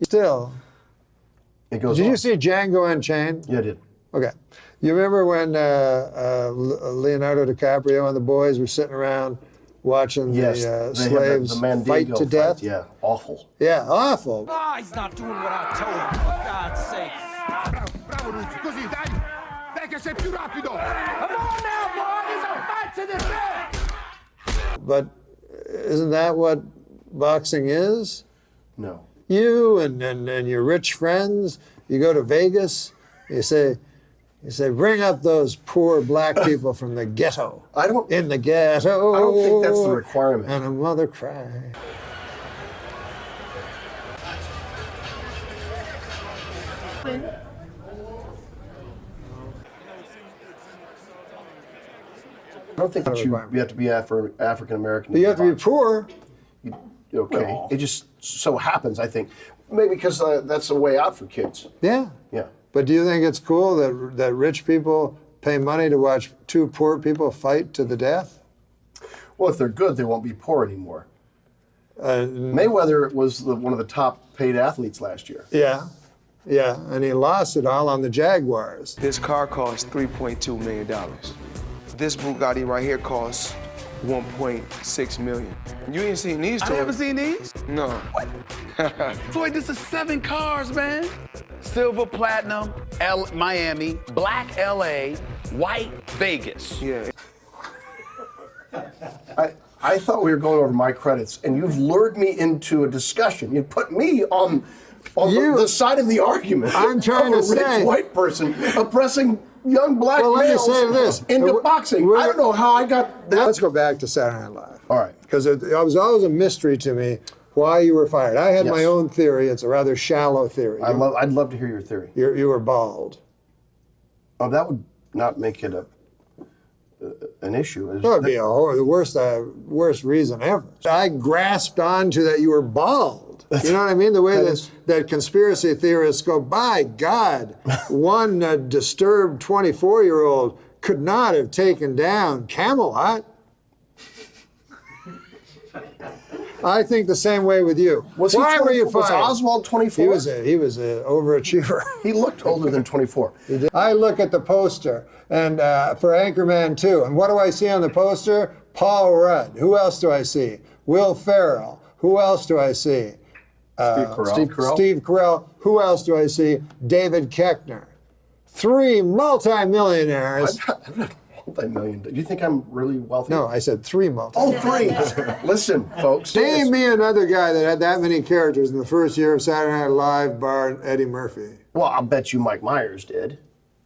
Still. It goes Did on. you see Django Unchained? Yeah, I did. Okay. You remember when Leonardo DiCaprio and the boys were sitting around watching Yes, the they slaves have the Mandingo fight to death? Yeah, awful. Yeah, awful. Ah, he's not doing what I told him, for God's sake. Bravo, Luigi, così, dai! Dai che sei più rapido! Come on now, boys! I'm fight to the death! But isn't that what boxing is? No. You and your rich friends, you go to Vegas, you say, bring up those poor black people from the ghetto. In the ghetto. I don't think that's the requirement. And a mother cry. I don't think that you have to be African American. You have to be poor. Okay. Well. It just so happens, I think. Maybe because that's a way out for kids. Yeah. Yeah. But do you think it's cool that rich people pay money to watch two poor people fight to the death? Well, if they're good, they won't be poor anymore. Mayweather was one of the top paid athletes last year. Yeah. Yeah, and he lost it all on the Jaguars. This car costs $3.2 million. This Bugatti right here costs $1.6 million. You ain't seen these toys. I haven't seen these? No. What? Floyd, this is 7 cars, man. Silver, platinum, Miami, black LA, white Vegas. Yeah. I thought we were going over my credits, and you've lured me into a discussion. You put me on the side of the argument. I'm trying of to a rich say, white person oppressing young black well, let me males say this. into boxing. I don't know how I got that. Let's go back to Saturday Night Live. All right. Because it was always a mystery to me why you were fired. I had Yes. my own theory. It's a rather shallow theory. I'd love to hear your theory. You were bald. Oh, that would not make it an issue. That would be the worst reason ever. I grasped onto that you were bald. You know what I mean? The way that conspiracy theorists go, by God, one disturbed 24-year-old could not have taken down Camelot. I think the same way with you. Why were you fired? Was Oswald 24? He was an overachiever. He looked older than 24. I look at the poster and for Anchorman 2, and what do I see on the poster? Paul Rudd. Who else do I see? Will Ferrell. Who else do I see? Steve Carell. Steve Carell. Who else do I see? David Koechner. 3 multimillionaires. I'm not multi-million. Do you think I'm really wealthy? No, I said 3 multi. Oh, 3. Listen, folks. Name me another guy that had that many characters in the first year of Saturday Night Live, bar Eddie Murphy. Well, I'll bet you Mike Myers did.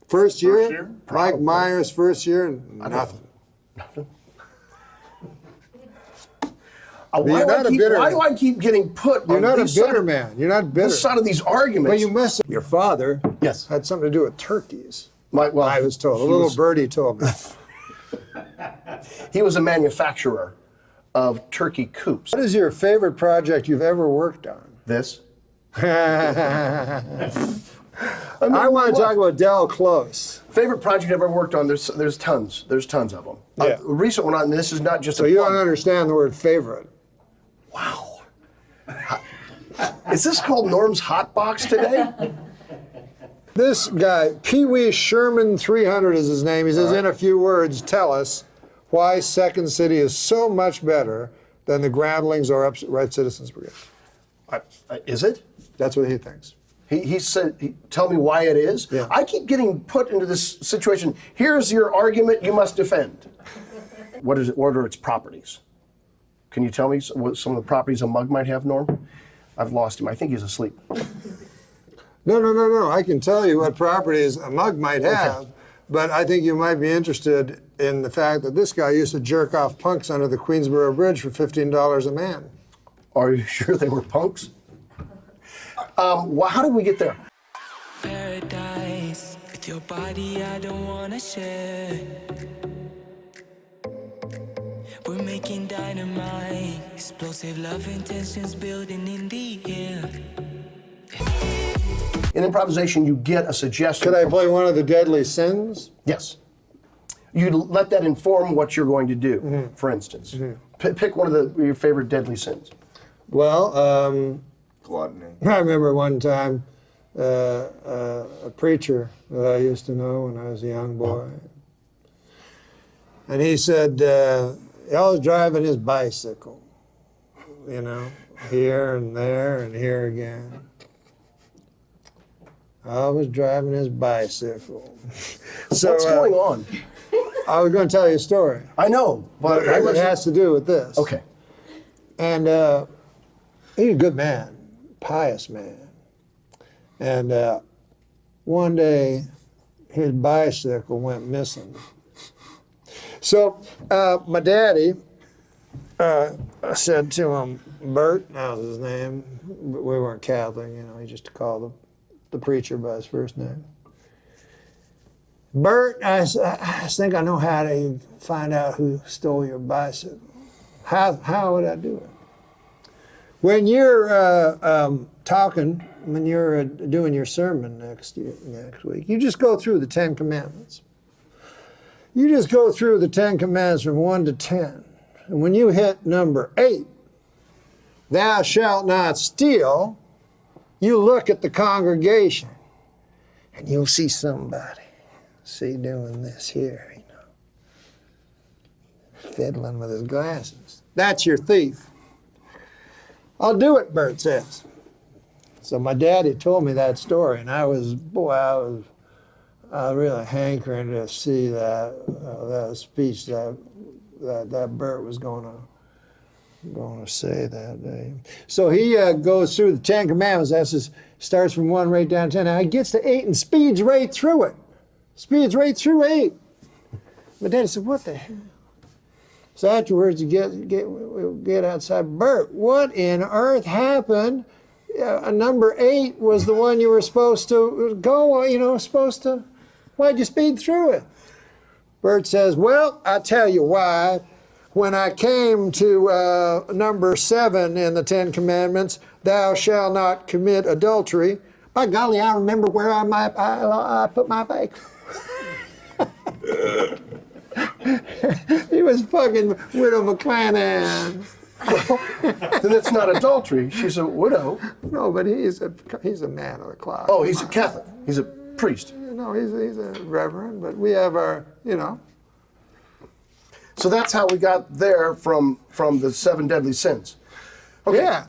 First year? First year? Mike Probably. Myers, first year, nothing. Nothing. Why do I keep getting put You're on not a this bitter side, man. You're not bitter. this side of these arguments? Well, you must. Your father Yes. had something to do with turkeys. Well, I was told. A little birdie told me. He was a manufacturer of turkey coops. What is your favorite project you've ever worked on? This? I want to talk about Del Close. Favorite project I've ever worked on, there's tons. There's tons of them. Yeah. A recent one, and this is not just So a you plug. don't understand the word favorite. Wow. Is this called Norm's Hot Box today? This guy, Pee Wee Sherman 300 is his name. He says, in a few words, tell us why Second City is so much better than the Groundlings or Upright Citizens Brigade. Is it? That's what he thinks. He said, tell me why it is. Yeah. I keep getting put into this situation. Here's your argument you must defend. What are its properties? Can you tell me what some of the properties a mug might have, Norm? I've lost him. I think he's asleep. No. I can tell you what properties a mug might have, but I think you might be interested in the fact that this guy used to jerk off punks under the Queensboro Bridge for $15 a man. Are you sure they were punks? How did we get there? Paradise with your body, I don't wanna share. We're making dynamite, explosive love intentions building in the air. In improvisation, you get a suggestion. Could I play one of the deadly sins? Yes. You let that inform what you're going to do, for instance. Pick one of your favorite deadly sins. Well, Gluttony. I remember one time a preacher that I used to know when I was a young boy, and he said he always driving his bicycle, you know, here and there and here again. Always driving his bicycle. So, What's going on? I was going to tell you a story. I know, but It has to do with this. Okay. And he's a good man, pious man. And one day, his bicycle went missing. So my daddy said to him, Bert, that was his name. We weren't Catholic, you know, he just called the preacher by his first name. Bert, I think I know how to find out who stole your bicycle. How would I do it? When you're talking, when you're doing your sermon next week, you just go through the 10 Commandments. You just go through the 10 Commandments from 1 to 10. And when you hit number 8, thou shalt not steal, you look at the congregation and you'll see somebody, doing this here, you know, fiddling with his glasses. That's your thief. I'll do it, Bert says. So my daddy told me that story, and I was really hankering to see that speech that Bert was going to say that day. So he goes through the 10 Commandments. Starts from 1 right down to 10. Now he gets to 8 and speeds right through it. Speeds right through 8. My daddy said, "What the hell?" So afterwards, you get outside. Bert, what in earth happened? Number 8 was the one you were supposed to go. You know, why'd you speed through it? Bert says, "Well, I tell you why. When I came to number 7 in the 10 Commandments, thou shalt not commit adultery. By golly, I remember where I put my bike." He was fucking Widow McClanahan. Then it's not adultery. She's a widow. No, but he's a man of the cloth. Oh, he's a Catholic. He's a priest. No, he's a reverend, but we have our, you know. So that's how we got there from the 7 deadly sins. Okay. Yeah.